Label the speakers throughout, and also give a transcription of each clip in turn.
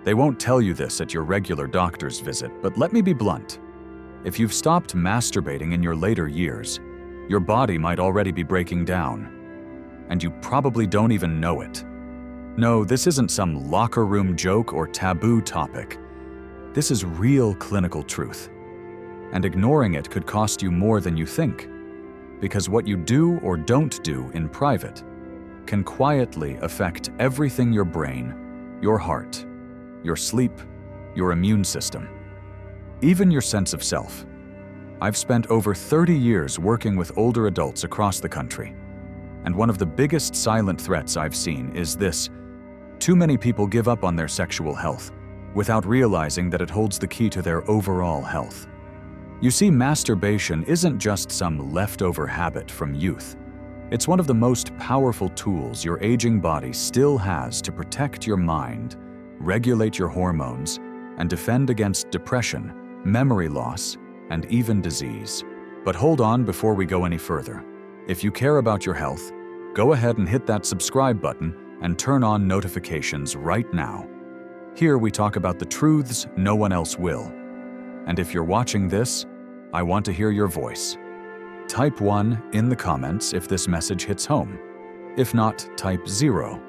Speaker 1: They won't tell you this at your regular doctor's visit, but let me be blunt. If you've stopped masturbating in your later years, your body might already be breaking down, and you probably don't even know it. No, this isn't some locker room joke or taboo topic. This is real clinical truth. And ignoring it could cost you more than you think, because what you do or don't do in private can quietly affect everything: your brain, your heart, your sleep, your immune system, even your sense of self. I've spent over 30 years working with older adults across the country, and one of the biggest silent threats I've seen is this: too many people give up on their sexual health without realizing that it holds the key to their overall health. You see, masturbation isn't just some leftover habit from youth. It's one of the most powerful tools your aging body still has to protect your mind, regulate your hormones, and defend against depression, memory loss, and even disease. But hold on before we go any further. If you care about your health, go ahead and hit that subscribe button and turn on notifications right now. Here we talk about the truths no one else will. And if you're watching this, I want to hear your voice. Type 1 in the comments if this message hits home. If not, type 0.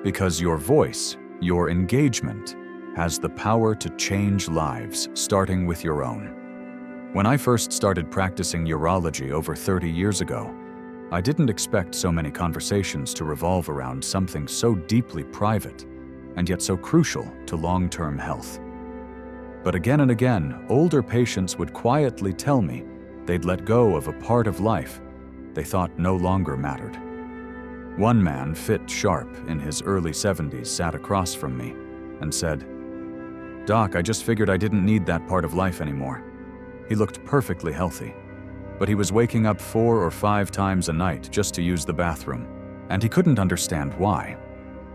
Speaker 1: Because your voice, your engagement, has the power to change lives, starting with your own. When I first started practicing urology over 30 years ago, I didn't expect so many conversations to revolve around something so deeply private and yet so crucial to long-term health. But again and again, older patients would quietly tell me they'd let go of a part of life they thought no longer mattered. One man, fit sharp in his early 70s, sat across from me and said, "Doc, I just figured I didn't need that part of life anymore." He looked perfectly healthy, but he was waking up 4 or 5 times a night just to use the bathroom, and he couldn't understand why.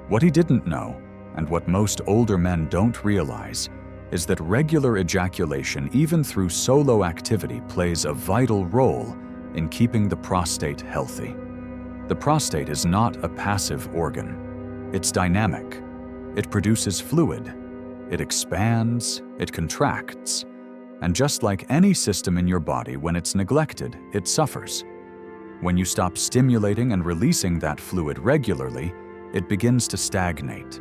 Speaker 1: What he didn't know, and what most older men don't realize, is that regular ejaculation, even through solo activity, plays a vital role in keeping the prostate healthy. The prostate is not a passive organ. It's dynamic. It produces fluid. It expands, it contracts, and just like any system in your body, when it's neglected, it suffers. When you stop stimulating and releasing that fluid regularly, it begins to stagnate.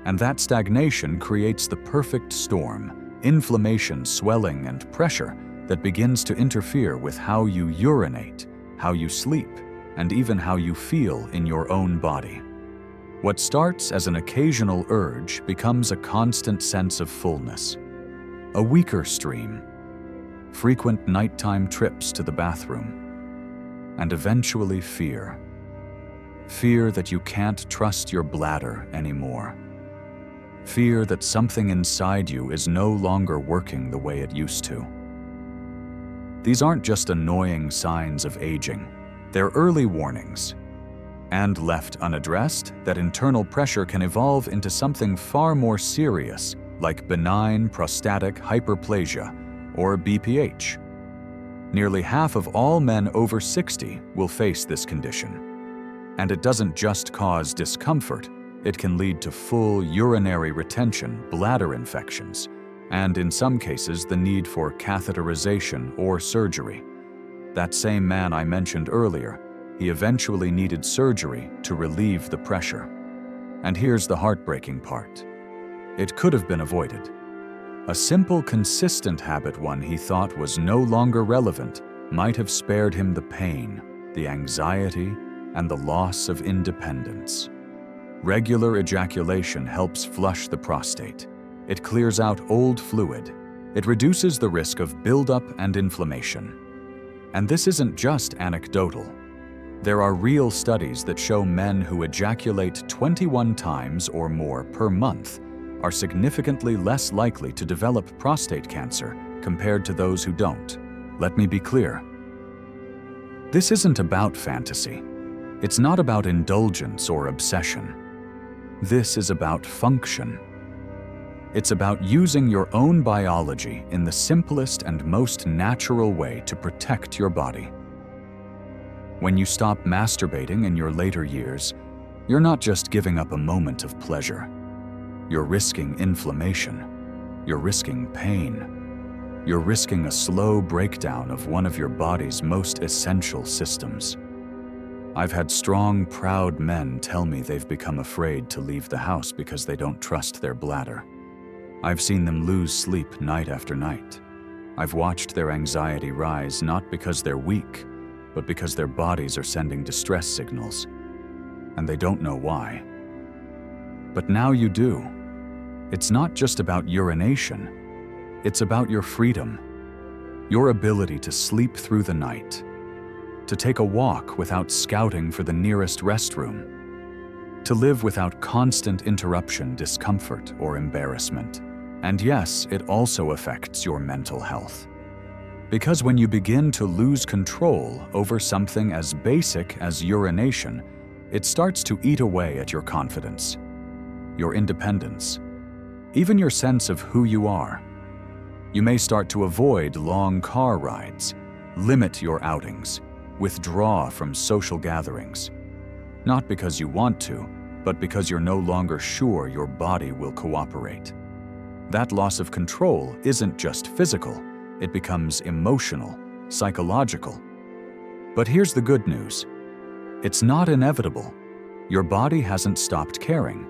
Speaker 1: And that stagnation creates the perfect storm: inflammation, swelling, and pressure that begins to interfere with how you urinate, how you sleep, and even how you feel in your own body. What starts as an occasional urge becomes a constant sense of fullness, a weaker stream, frequent nighttime trips to the bathroom, and eventually fear. Fear that you can't trust your bladder anymore. Fear that something inside you is no longer working the way it used to. These aren't just annoying signs of aging. They're early warnings. And left unaddressed, that internal pressure can evolve into something far more serious, like benign prostatic hyperplasia, or BPH. Nearly half of all men over 60 will face this condition. And it doesn't just cause discomfort. It can lead to full urinary retention, bladder infections, and in some cases the need for catheterization or surgery. That same man I mentioned earlier, he eventually needed surgery to relieve the pressure. And here's the heartbreaking part. It could have been avoided. A simple, consistent habit one he thought was no longer relevant might have spared him the pain, the anxiety, and the loss of independence. Regular ejaculation helps flush the prostate. It clears out old fluid. It reduces the risk of buildup and inflammation. And this isn't just anecdotal. There are real studies that show men who ejaculate 21 times or more per month are significantly less likely to develop prostate cancer compared to those who don't. Let me be clear. This isn't about fantasy. It's not about indulgence or obsession. This is about function. It's about using your own biology in the simplest and most natural way to protect your body. When you stop masturbating in your later years, you're not just giving up a moment of pleasure. You're risking inflammation. You're risking pain. You're risking a slow breakdown of one of your body's most essential systems. I've had strong, proud men tell me they've become afraid to leave the house because they don't trust their bladder. I've seen them lose sleep night after night. I've watched their anxiety rise not because they're weak, but because their bodies are sending distress signals, and they don't know why. But now you do. It's not just about urination. It's about your freedom, your ability to sleep through the night, to take a walk without scouting for the nearest restroom, to live without constant interruption, discomfort, or embarrassment. And yes, it also affects your mental health. Because when you begin to lose control over something as basic as urination, it starts to eat away at your confidence, your independence, even your sense of who you are. You may start to avoid long car rides, limit your outings, withdraw from social gatherings. Not because you want to, but because you're no longer sure your body will cooperate. That loss of control isn't just physical, it becomes emotional, psychological. But here's the good news. It's not inevitable. Your body hasn't stopped caring.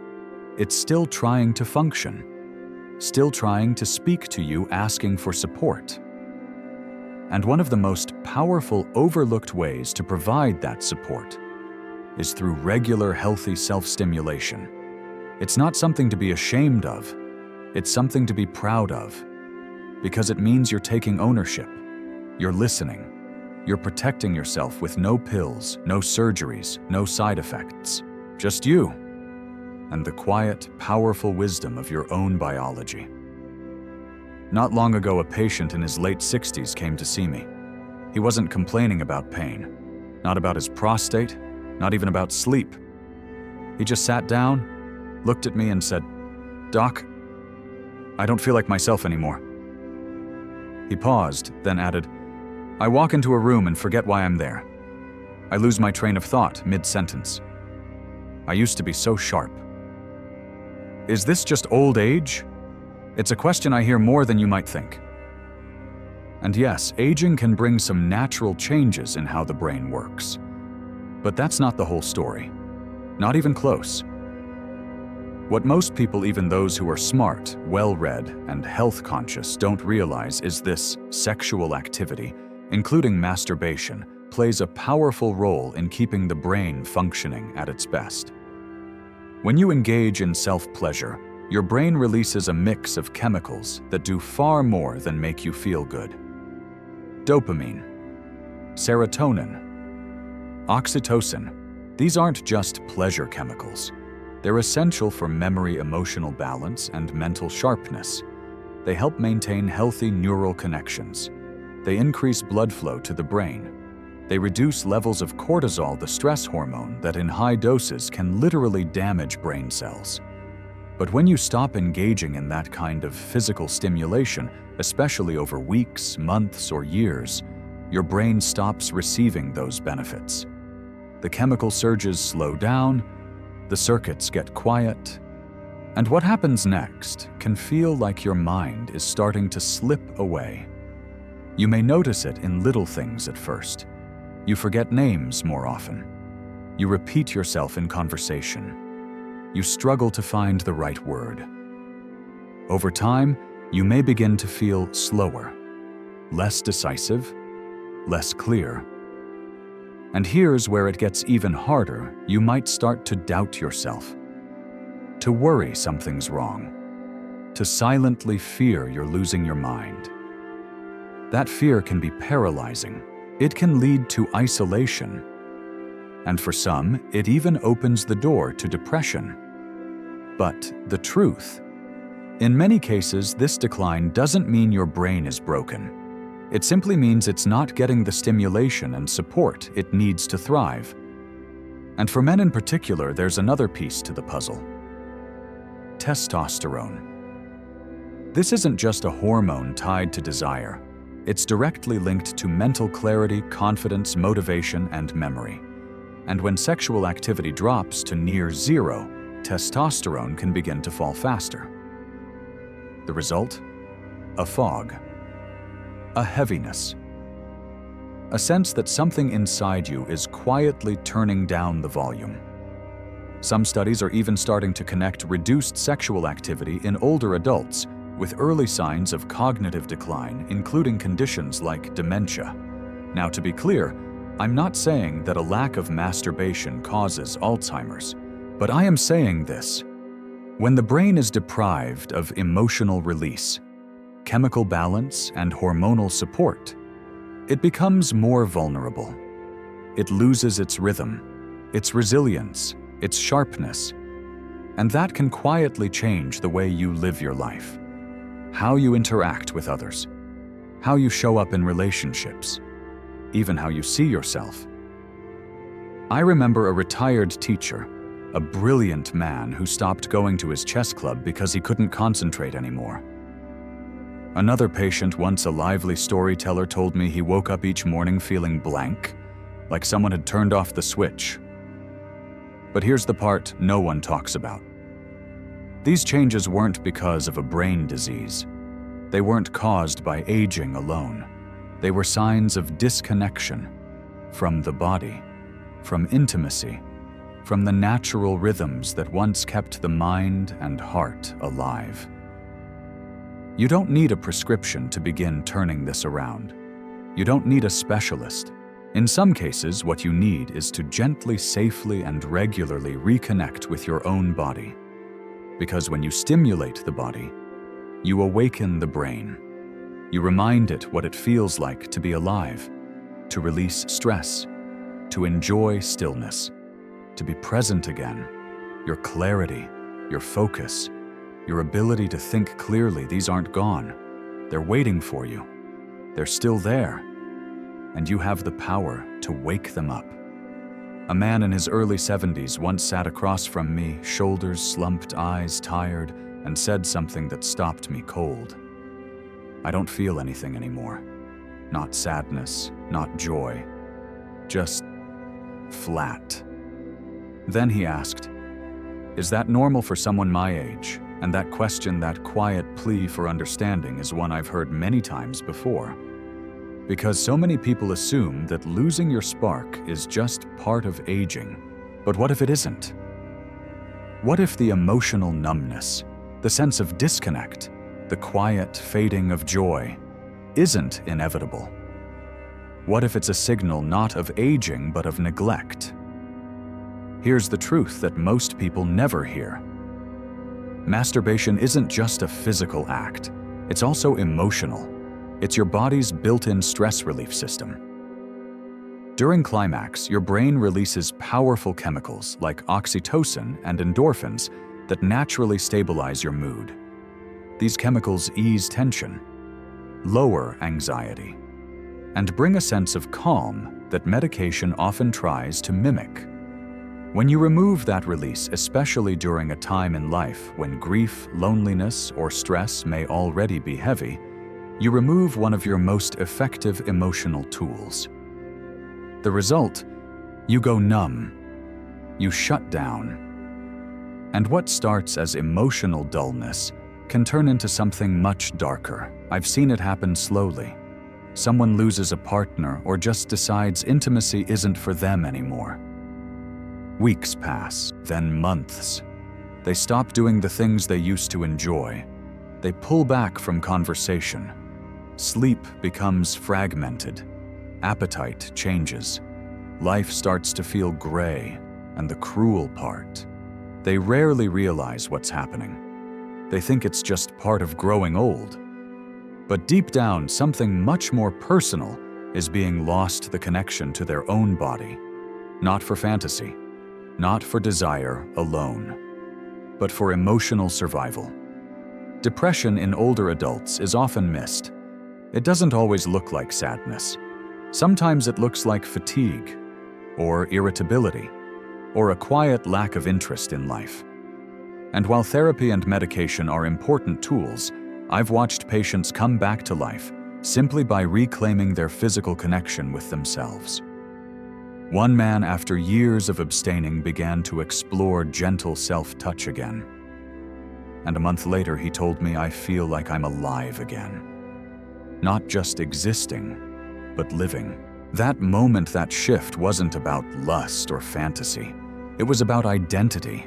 Speaker 1: It's still trying to function, still trying to speak to you, asking for support. And one of the most powerful, overlooked ways to provide that support is through regular, healthy self-stimulation. It's not something to be ashamed of. It's something to be proud of, because it means you're taking ownership, you're listening, you're protecting yourself with no pills, no surgeries, no side effects, just you and the quiet, powerful wisdom of your own biology. Not long ago, a patient in his late 60s came to see me. He wasn't complaining about pain, not about his prostate, not even about sleep. He just sat down, looked at me and said, "Doc, I don't feel like myself anymore." He paused, then added, "I walk into a room and forget why I'm there. I lose my train of thought mid-sentence. I used to be so sharp." Is this just old age? It's a question I hear more than you might think. And yes, aging can bring some natural changes in how the brain works. But that's not the whole story. Not even close. What most people, even those who are smart, well-read, and health-conscious, don't realize is this sexual activity, including masturbation, plays a powerful role in keeping the brain functioning at its best. When you engage in self-pleasure, your brain releases a mix of chemicals that do far more than make you feel good. Dopamine, serotonin, oxytocin. These aren't just pleasure chemicals. They're essential for memory, emotional balance, and mental sharpness. They help maintain healthy neural connections. They increase blood flow to the brain. They reduce levels of cortisol, the stress hormone that in high doses can literally damage brain cells. But when you stop engaging in that kind of physical stimulation, especially over weeks, months, or years, your brain stops receiving those benefits. The chemical surges slow down, the circuits get quiet, and what happens next can feel like your mind is starting to slip away. You may notice it in little things at first. You forget names more often. You repeat yourself in conversation. You struggle to find the right word. Over time, you may begin to feel slower, less decisive, less clear. And here's where it gets even harder. You might start to doubt yourself, to worry something's wrong, to silently fear you're losing your mind. That fear can be paralyzing. It can lead to isolation. And for some, it even opens the door to depression. But the truth, in many cases, this decline doesn't mean your brain is broken. It simply means it's not getting the stimulation and support it needs to thrive. And for men in particular, there's another piece to the puzzle: testosterone. This isn't just a hormone tied to desire. It's directly linked to mental clarity, confidence, motivation, and memory. And when sexual activity drops to near zero, testosterone can begin to fall faster. The result? A fog. A heaviness. A sense that something inside you is quietly turning down the volume. Some studies are even starting to connect reduced sexual activity in older adults with early signs of cognitive decline, including conditions like dementia. Now, to be clear, I'm not saying that a lack of masturbation causes Alzheimer's, but I am saying this. When the brain is deprived of emotional release, chemical balance, and hormonal support, it becomes more vulnerable. It loses its rhythm, its resilience, its sharpness, and that can quietly change the way you live your life, how you interact with others, how you show up in relationships, even how you see yourself. I remember a retired teacher, a brilliant man who stopped going to his chess club because he couldn't concentrate anymore. Another patient, once a lively storyteller, told me he woke up each morning feeling blank, like someone had turned off the switch. But here's the part no one talks about. These changes weren't because of a brain disease. They weren't caused by aging alone. They were signs of disconnection from the body, from intimacy, from the natural rhythms that once kept the mind and heart alive. You don't need a prescription to begin turning this around. You don't need a specialist. In some cases, what you need is to gently, safely, and regularly reconnect with your own body. Because when you stimulate the body, you awaken the brain. You remind it what it feels like to be alive, to release stress, to enjoy stillness, to be present again. Your clarity, your focus, your ability to think clearly, these aren't gone. They're waiting for you. They're still there. And you have the power to wake them up. A man in his early 70s once sat across from me, shoulders slumped, eyes tired, and said something that stopped me cold. I don't feel anything anymore. Not sadness, not joy. Just flat. Then he asked, "Is that normal for someone my age?" And that question, that quiet plea for understanding, is one I've heard many times before. Because so many people assume that losing your spark is just part of aging. But what if it isn't? What if the emotional numbness, the sense of disconnect, the quiet fading of joy, isn't inevitable? What if it's a signal not of aging but of neglect? Here's the truth that most people never hear. Masturbation isn't just a physical act, it's also emotional. It's your body's built-in stress relief system. During climax, your brain releases powerful chemicals like oxytocin and endorphins that naturally stabilize your mood. These chemicals ease tension, lower anxiety, and bring a sense of calm that medication often tries to mimic. When you remove that release, especially during a time in life when grief, loneliness, or stress may already be heavy, you remove one of your most effective emotional tools. The result? You go numb. You shut down. And what starts as emotional dullness can turn into something much darker. I've seen it happen slowly. Someone loses a partner or just decides intimacy isn't for them anymore. Weeks pass, then months. They stop doing the things they used to enjoy. They pull back from conversation. Sleep becomes fragmented. Appetite changes. Life starts to feel gray, and the cruel part, they rarely realize what's happening. They think it's just part of growing old. But deep down, something much more personal is being lost: the connection to their own body. Not for fantasy, not for desire alone, but for emotional survival. Depression in older adults is often missed. It doesn't always look like sadness. Sometimes it looks like fatigue, or irritability, or a quiet lack of interest in life. And while therapy and medication are important tools, I've watched patients come back to life simply by reclaiming their physical connection with themselves. One man, after years of abstaining, began to explore gentle self-touch again. And a month later, he told me, "I feel like I'm alive again. Not just existing, but living." That moment, that shift, wasn't about lust or fantasy. It was about identity.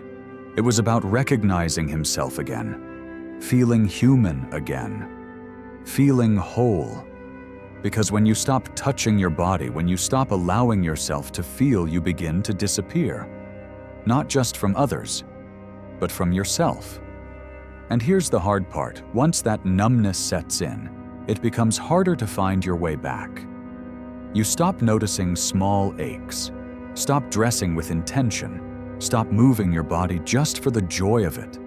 Speaker 1: It was about recognizing himself again, feeling human again, feeling whole. Because when you stop touching your body, when you stop allowing yourself to feel, you begin to disappear. Not just from others, but from yourself. And here's the hard part. Once that numbness sets in, it becomes harder to find your way back. You stop noticing small aches, stop dressing with intention, stop moving your body just for the joy of it.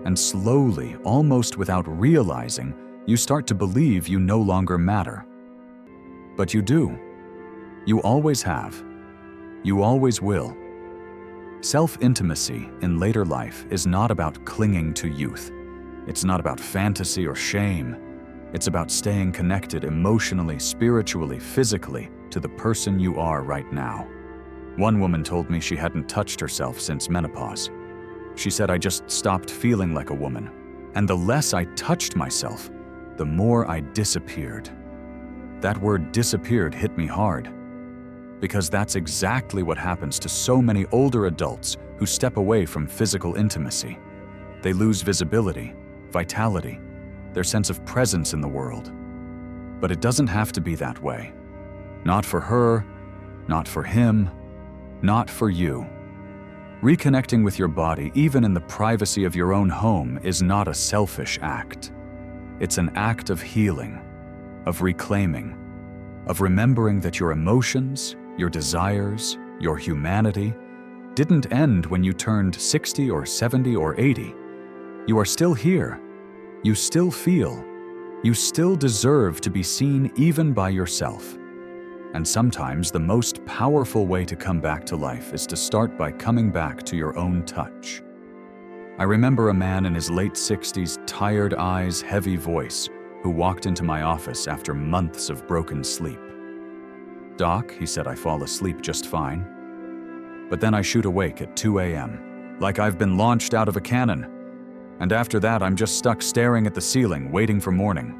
Speaker 1: And slowly, almost without realizing, you start to believe you no longer matter. But you do. You always have. You always will. Self-intimacy in later life is not about clinging to youth. It's not about fantasy or shame. It's about staying connected emotionally, spiritually, physically to the person you are right now. One woman told me she hadn't touched herself since menopause. She said, "I just stopped feeling like a woman. And the less I touched myself, the more I disappeared." That word "disappeared" hit me hard. Because that's exactly what happens to so many older adults who step away from physical intimacy. They lose visibility, vitality, their sense of presence in the world. But it doesn't have to be that way. Not for her, not for him, not for you. Reconnecting with your body, even in the privacy of your own home, is not a selfish act. It's an act of healing, of reclaiming, of remembering that your emotions, your desires, your humanity didn't end when you turned 60 or 70 or 80. You are still here. You still feel. You still deserve to be seen even by yourself. And sometimes the most powerful way to come back to life is to start by coming back to your own touch. I remember a man in his late 60s, tired eyes, heavy voice, who walked into my office after months of broken sleep. "Doc," he said, "I fall asleep just fine. But then I shoot awake at 2 a.m., like I've been launched out of a cannon. And after that, I'm just stuck staring at the ceiling, waiting for morning."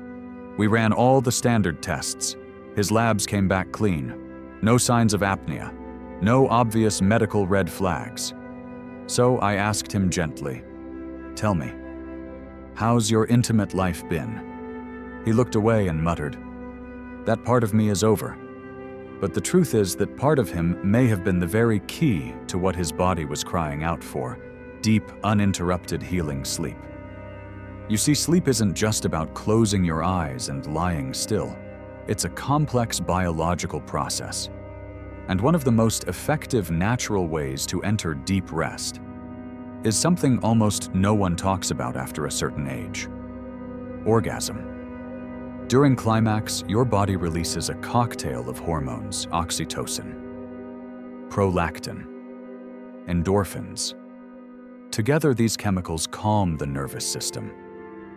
Speaker 1: We ran all the standard tests. His labs came back clean. No signs of apnea. No obvious medical red flags. So I asked him gently, "Tell me, how's your intimate life been?" He looked away and muttered, "That part of me is over." But the truth is that part of him may have been the very key to what his body was crying out for: deep, uninterrupted healing sleep. You see, sleep isn't just about closing your eyes and lying still. It's a complex biological process. And one of the most effective natural ways to enter deep rest is something almost no one talks about after a certain age: orgasm. During climax, your body releases a cocktail of hormones: oxytocin, prolactin, endorphins. Together, these chemicals calm the nervous system.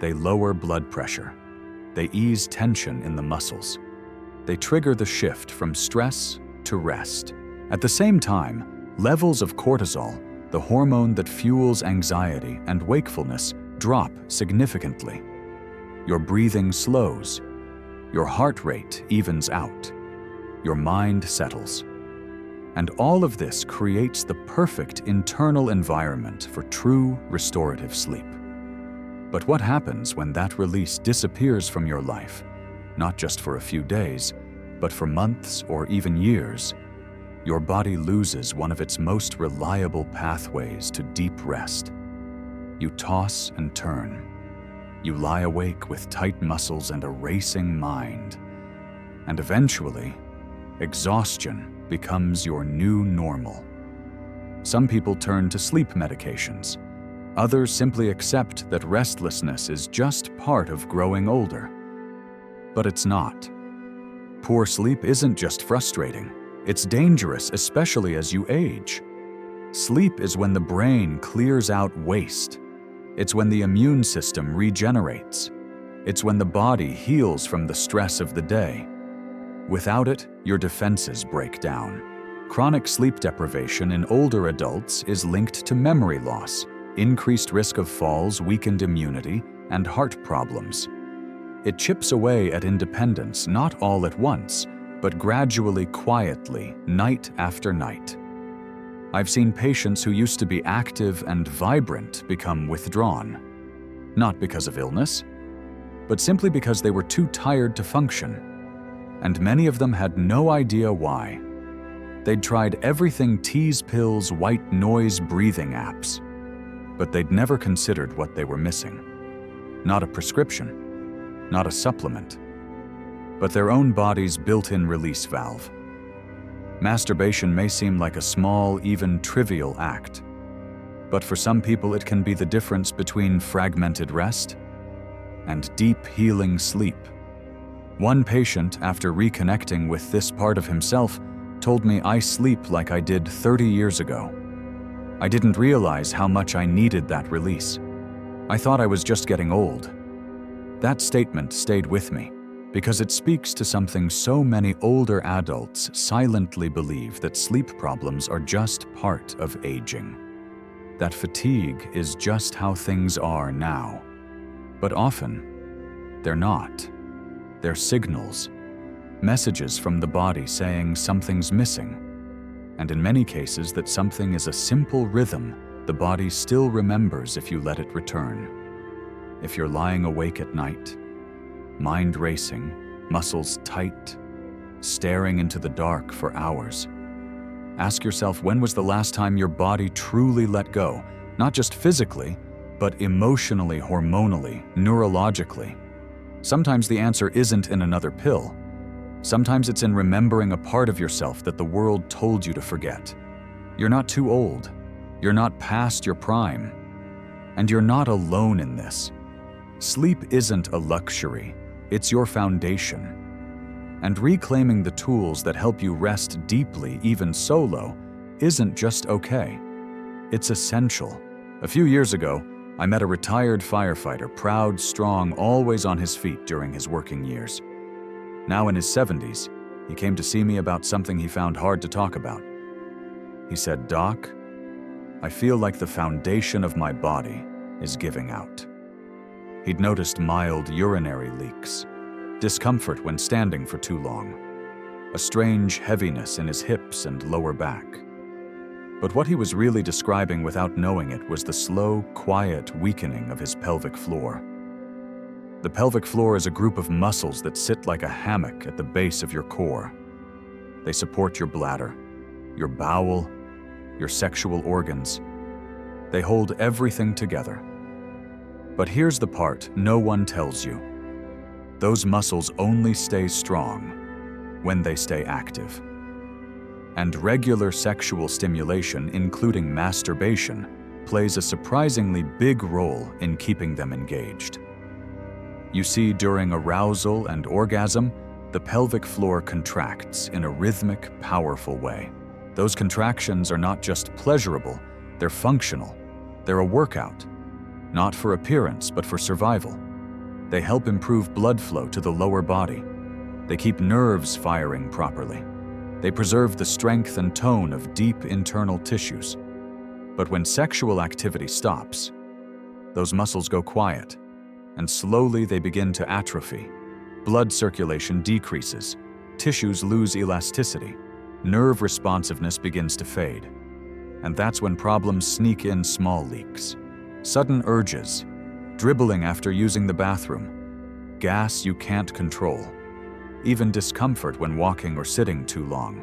Speaker 1: They lower blood pressure. They ease tension in the muscles. They trigger the shift from stress to rest. At the same time, levels of cortisol, the hormone that fuels anxiety and wakefulness, drop significantly. Your breathing slows. Your heart rate evens out. Your mind settles. And all of this creates the perfect internal environment for true restorative sleep. But what happens when that release disappears from your life, not just for a few days, but for months or even years? Your body loses one of its most reliable pathways to deep rest. You toss and turn. You lie awake with tight muscles and a racing mind. And eventually, exhaustion becomes your new normal. Some people turn to sleep medications. Others simply accept that restlessness is just part of growing older. But it's not. Poor sleep isn't just frustrating. It's dangerous, especially as you age. Sleep is when the brain clears out waste. It's when the immune system regenerates. It's when the body heals from the stress of the day. Without it, your defenses break down. Chronic sleep deprivation in older adults is linked to memory loss, increased risk of falls, weakened immunity, and heart problems. It chips away at independence, not all at once, but gradually, quietly, night after night. I've seen patients who used to be active and vibrant become withdrawn, not because of illness, but simply because they were too tired to function. And many of them had no idea why. They'd tried everything: teas, pills, white noise, breathing apps. But they'd never considered what they were missing. Not a prescription, not a supplement, but their own body's built-in release valve. Masturbation may seem like a small, even trivial act, but for some people it can be the difference between fragmented rest and deep healing sleep. One patient, after reconnecting with this part of himself, told me, "I sleep like I did 30 years ago. I didn't realize how much I needed that release. I thought I was just getting old." That statement stayed with me because it speaks to something so many older adults silently believe: that sleep problems are just part of aging. That fatigue is just how things are now. But often, they're not. They're signals, messages from the body saying something's missing. And in many cases, that something is a simple rhythm the body still remembers if you let it return. If you're lying awake at night, mind racing, muscles tight, staring into the dark for hours, ask yourself, when was the last time your body truly let go? Not just physically, but emotionally, hormonally, neurologically. Sometimes the answer isn't in another pill. Sometimes it's in remembering a part of yourself that the world told you to forget. You're not too old. You're not past your prime. And you're not alone in this. Sleep isn't a luxury. It's your foundation. And reclaiming the tools that help you rest deeply, even solo, isn't just okay. It's essential. A few years ago, I met a retired firefighter, proud, strong, always on his feet during his working years. Now in his 70s, he came to see me about something he found hard to talk about. He said, "Doc, I feel like the foundation of my body is giving out." He'd noticed mild urinary leaks, discomfort when standing for too long, a strange heaviness in his hips and lower back. But what he was really describing without knowing it was the slow, quiet weakening of his pelvic floor. The pelvic floor is a group of muscles that sit like a hammock at the base of your core. They support your bladder, your bowel, your sexual organs. They hold everything together. But here's the part no one tells you. Those muscles only stay strong when they stay active. And regular sexual stimulation, including masturbation, plays a surprisingly big role in keeping them engaged. You see, during arousal and orgasm, the pelvic floor contracts in a rhythmic, powerful way. Those contractions are not just pleasurable, they're functional. They're a workout, not for appearance, but for survival. They help improve blood flow to the lower body. They keep nerves firing properly. They preserve the strength and tone of deep internal tissues. But when sexual activity stops, those muscles go quiet, and slowly they begin to atrophy. Blood circulation decreases, tissues lose elasticity, nerve responsiveness begins to fade. And that's when problems sneak in: small leaks, sudden urges, dribbling after using the bathroom, gas you can't control, even discomfort when walking or sitting too long.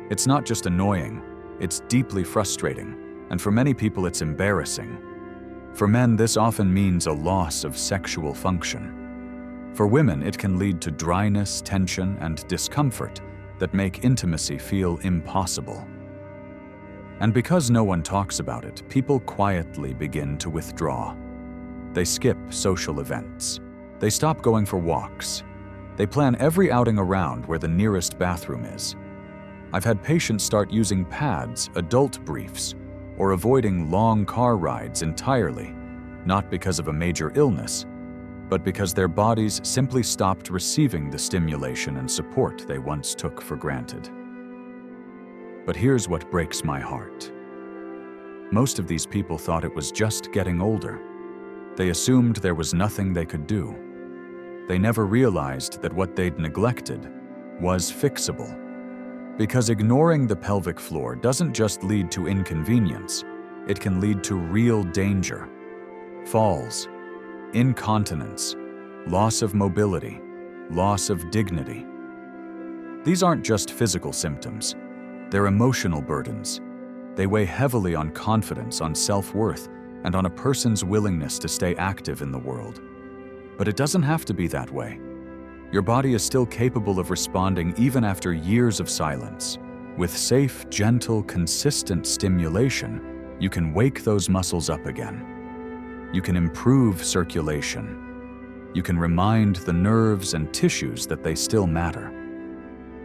Speaker 1: It's not just annoying, it's deeply frustrating, and for many people it's embarrassing. For men, this often means a loss of sexual function. For women, it can lead to dryness, tension, and discomfort that make intimacy feel impossible. And because no one talks about it, people quietly begin to withdraw. They skip social events. They stop going for walks. They plan every outing around where the nearest bathroom is. I've had patients start using pads, adult briefs, or avoiding long car rides entirely, not because of a major illness, but because their bodies simply stopped receiving the stimulation and support they once took for granted. But here's what breaks my heart. Most of these people thought it was just getting older. They assumed there was nothing they could do. They never realized that what they'd neglected was fixable. Because ignoring the pelvic floor doesn't just lead to inconvenience, it can lead to real danger. Falls, incontinence, loss of mobility, loss of dignity. These aren't just physical symptoms, they're emotional burdens. They weigh heavily on confidence, on self-worth, and on a person's willingness to stay active in the world. But it doesn't have to be that way. Your body is still capable of responding even after years of silence. With safe, gentle, consistent stimulation, you can wake those muscles up again. You can improve circulation. You can remind the nerves and tissues that they still matter.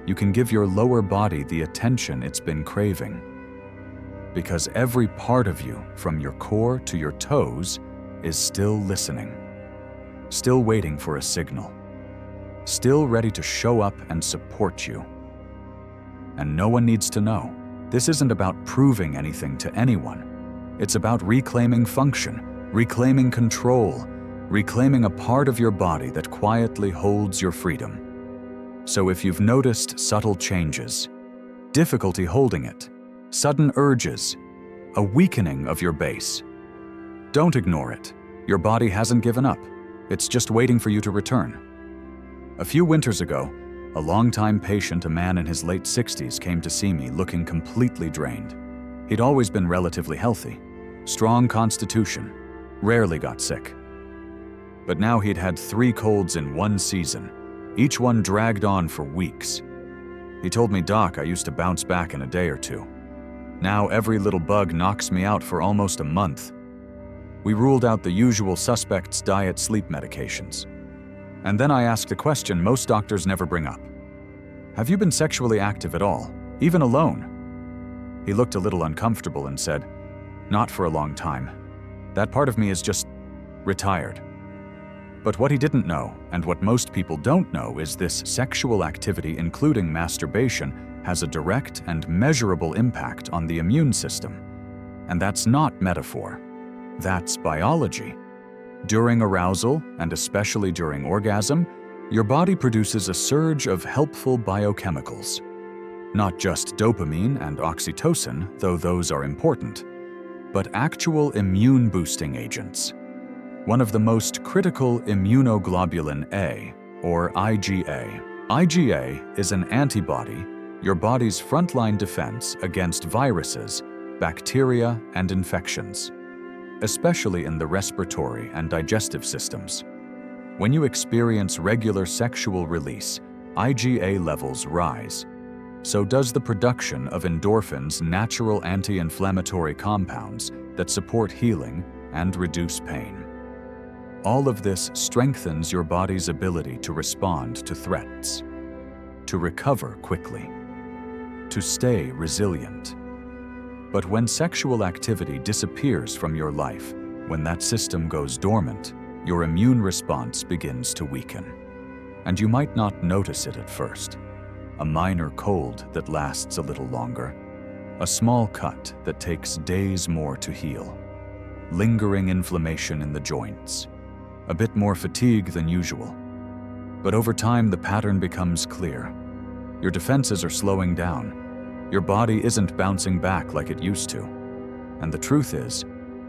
Speaker 1: You can give your lower body the attention it's been craving. Because every part of you, from your core to your toes, is still listening. Still waiting for a signal. Still ready to show up and support you. And no one needs to know. This isn't about proving anything to anyone. It's about reclaiming function, reclaiming control, reclaiming a part of your body that quietly holds your freedom. So if you've noticed subtle changes, difficulty holding it, sudden urges, a weakening of your base, don't ignore it. Your body hasn't given up. It's just waiting for you to return. A few winters ago, a longtime patient, a man in his late 60s, came to see me looking completely drained. He'd always been relatively healthy, strong constitution, rarely got sick. But now he'd had 3 colds in one season, each one dragged on for weeks. He told me, "Doc, I used to bounce back in a day or 2. Now every little bug knocks me out for almost a month." We ruled out the usual suspects: diet, sleep medications. And then I asked a question most doctors never bring up. "Have you been sexually active at all, even alone?" He looked a little uncomfortable and said, "Not for a long time. That part of me is just retired." But what he didn't know, and what most people don't know, is this sexual activity, including masturbation, has a direct and measurable impact on the immune system. And that's not metaphor. That's biology. During arousal, and especially during orgasm, your body produces a surge of helpful biochemicals. Not just dopamine and oxytocin, though those are important, but actual immune-boosting agents. One of the most critical, immunoglobulin A, or IgA. IgA is an antibody, your body's frontline defense against viruses, bacteria, and infections, especially in the respiratory and digestive systems. When you experience regular sexual release, IgA levels rise. So does the production of endorphins, natural anti-inflammatory compounds that support healing and reduce pain. All of this strengthens your body's ability to respond to threats, to recover quickly, to stay resilient. But when sexual activity disappears from your life, when that system goes dormant, your immune response begins to weaken. And you might not notice it at first. A minor cold that lasts a little longer. A small cut that takes days more to heal. Lingering inflammation in the joints. A bit more fatigue than usual. But over time, the pattern becomes clear. Your defenses are slowing down. Your body isn't bouncing back like it used to. And the truth is,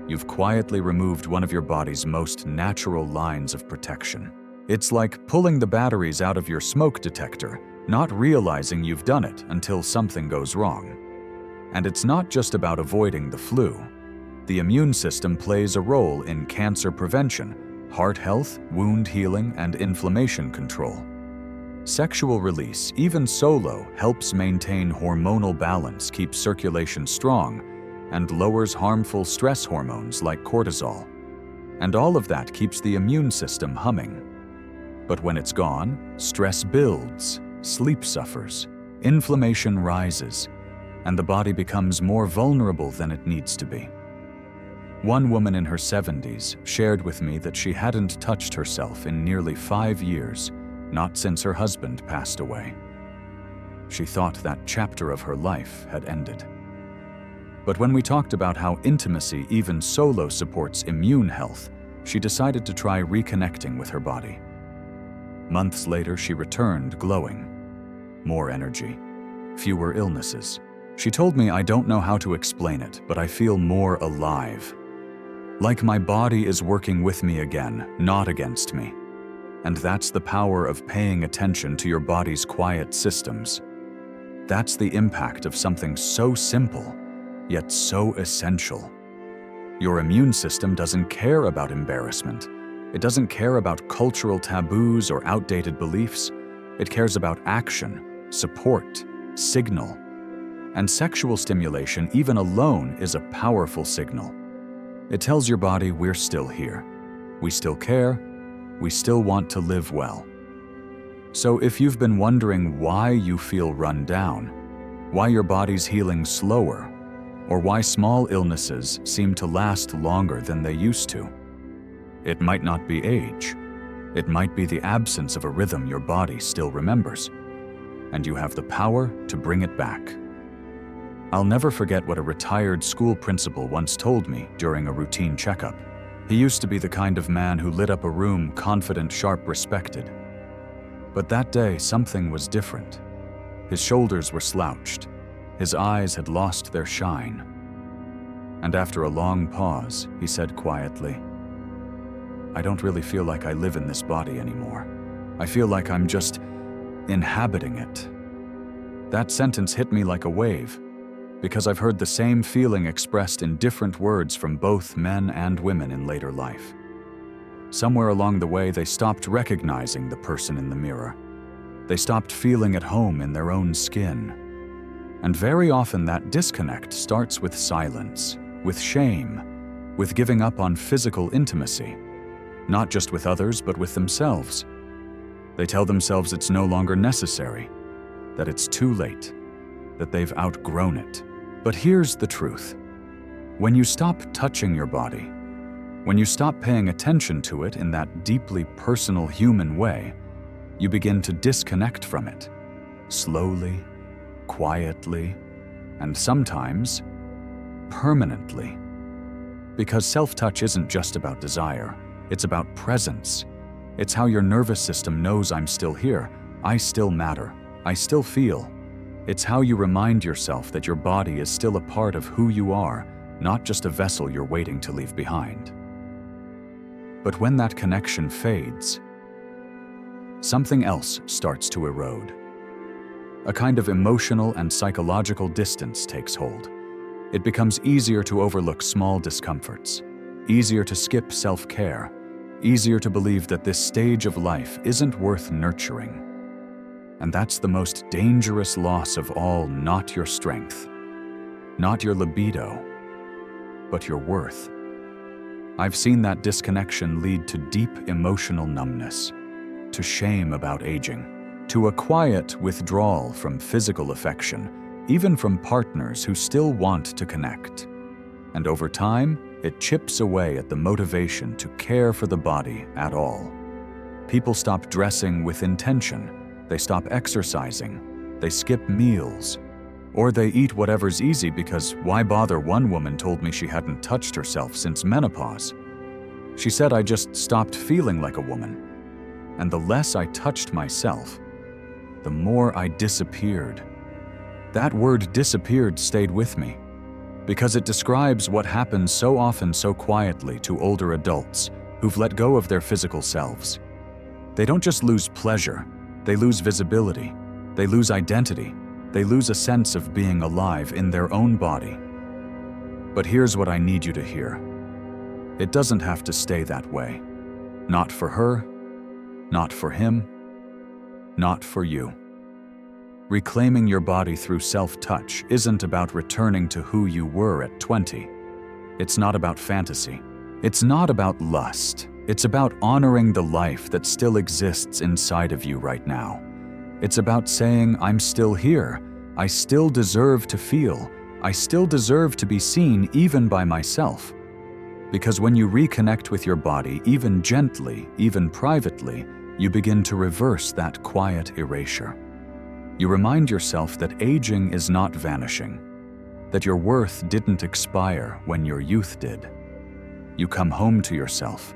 Speaker 1: you've quietly removed one of your body's most natural lines of protection. It's like pulling the batteries out of your smoke detector, not realizing you've done it until something goes wrong. And it's not just about avoiding the flu. The immune system plays a role in cancer prevention, heart health, wound healing, and inflammation control. Sexual release, even solo, helps maintain hormonal balance, keeps circulation strong, and lowers harmful stress hormones like cortisol. And all of that keeps the immune system humming. But when it's gone, stress builds, sleep suffers, inflammation rises, and the body becomes more vulnerable than it needs to be. One woman in her 70s shared with me that she hadn't touched herself in nearly 5 years, not since her husband passed away. She thought that chapter of her life had ended. But when we talked about how intimacy, even solo, supports immune health, she decided to try reconnecting with her body. Months later, she returned glowing. More energy, fewer illnesses. She told me, "I don't know how to explain it, but I feel more alive. Like my body is working with me again, not against me." And that's the power of paying attention to your body's quiet systems. That's the impact of something so simple, yet so essential. Your immune system doesn't care about embarrassment. It doesn't care about cultural taboos or outdated beliefs. It cares about action, support, signal. And sexual stimulation, even alone, is a powerful signal. It tells your body we're still here. We still care. We still want to live well. So if you've been wondering why you feel run down, why your body's healing slower, or why small illnesses seem to last longer than they used to, it might not be age. It might be the absence of a rhythm your body still remembers, and you have the power to bring it back. I'll never forget what a retired school principal once told me during a routine checkup. He used to be the kind of man who lit up a room confident, sharp, respected. But that day, something was different. His shoulders were slouched. His eyes had lost their shine. And after a long pause, he said quietly, "I don't really feel like I live in this body anymore. I feel like I'm just inhabiting it." That sentence hit me like a wave, because I've heard the same feeling expressed in different words from both men and women in later life. Somewhere along the way, they stopped recognizing the person in the mirror. They stopped feeling at home in their own skin. And very often that disconnect starts with silence, with shame, with giving up on physical intimacy, not just with others, but with themselves. They tell themselves it's no longer necessary, that it's too late, that they've outgrown it. But here's the truth. When you stop touching your body, when you stop paying attention to it in that deeply personal human way, you begin to disconnect from it, slowly, quietly, and sometimes permanently. Because self-touch isn't just about desire, it's about presence. It's how your nervous system knows I'm still here, I still matter, I still feel. It's how you remind yourself that your body is still a part of who you are, not just a vessel you're waiting to leave behind. But when that connection fades, something else starts to erode. A kind of emotional and psychological distance takes hold. It becomes easier to overlook small discomforts, easier to skip self-care, easier to believe that this stage of life isn't worth nurturing. And that's the most dangerous loss of all, not your strength, not your libido, but your worth. I've seen that disconnection lead to deep emotional numbness, to shame about aging, to a quiet withdrawal from physical affection, even from partners who still want to connect. And over time, it chips away at the motivation to care for the body at all. People stop dressing with intention. They stop exercising, they skip meals, or they eat whatever's easy because why bother? One woman told me she hadn't touched herself since menopause. She said, "I just stopped feeling like a woman. And the less I touched myself, the more I disappeared." That word disappeared stayed with me because it describes what happens so often so quietly to older adults who've let go of their physical selves. They don't just lose pleasure, they lose visibility, they lose identity, they lose a sense of being alive in their own body. But here's what I need you to hear. It doesn't have to stay that way. Not for her, not for him, not for you. Reclaiming your body through self-touch isn't about returning to who you were at 20. It's not about fantasy. It's not about lust. It's about honoring the life that still exists inside of you right now. It's about saying, I'm still here. I still deserve to feel. I still deserve to be seen even by myself. Because when you reconnect with your body, even gently, even privately, you begin to reverse that quiet erasure. You remind yourself that aging is not vanishing, that your worth didn't expire when your youth did. You come home to yourself,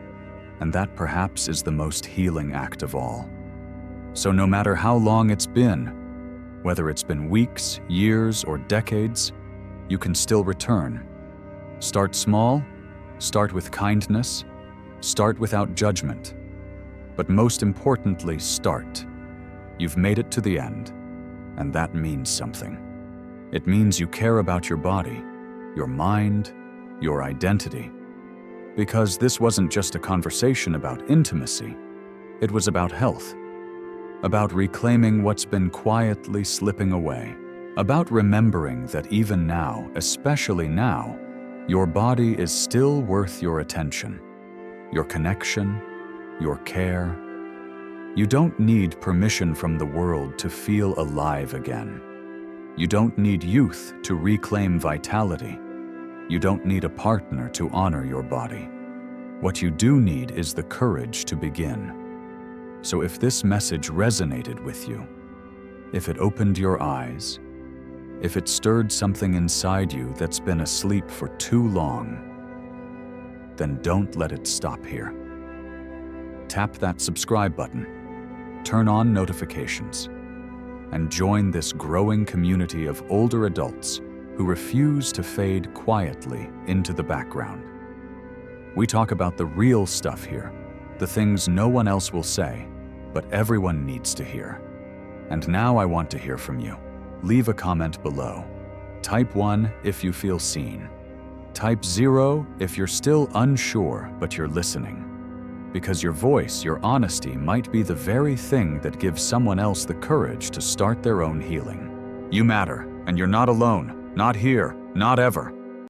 Speaker 1: and that perhaps is the most healing act of all. So no matter how long it's been, whether it's been weeks, years, or decades, you can still return. Start small, start with kindness, start without judgment. But most importantly, start. You've made it to the end, and that means something. It means you care about your body, your mind, your identity. Because this wasn't just a conversation about intimacy, it was about health, about reclaiming what's been quietly slipping away, about remembering that even now, especially now, your body is still worth your attention, your connection, your care. You don't need permission from the world to feel alive again. You don't need youth to reclaim vitality. You don't need a partner to honor your body. What you do need is the courage to begin. So if this message resonated with you, if it opened your eyes, if it stirred something inside you that's been asleep for too long, then don't let it stop here. Tap that subscribe button, turn on notifications, and join this growing community of older adults who refuse to fade quietly into the background. We talk about the real stuff here, the things no one else will say, but everyone needs to hear. And now I want to hear from you. Leave a comment below. Type 1 if you feel seen. Type 0 if you're still unsure but you're listening. Because your voice, your honesty might be the very thing that gives someone else the courage to start their own healing. You matter, and you're not alone. Not here, not ever.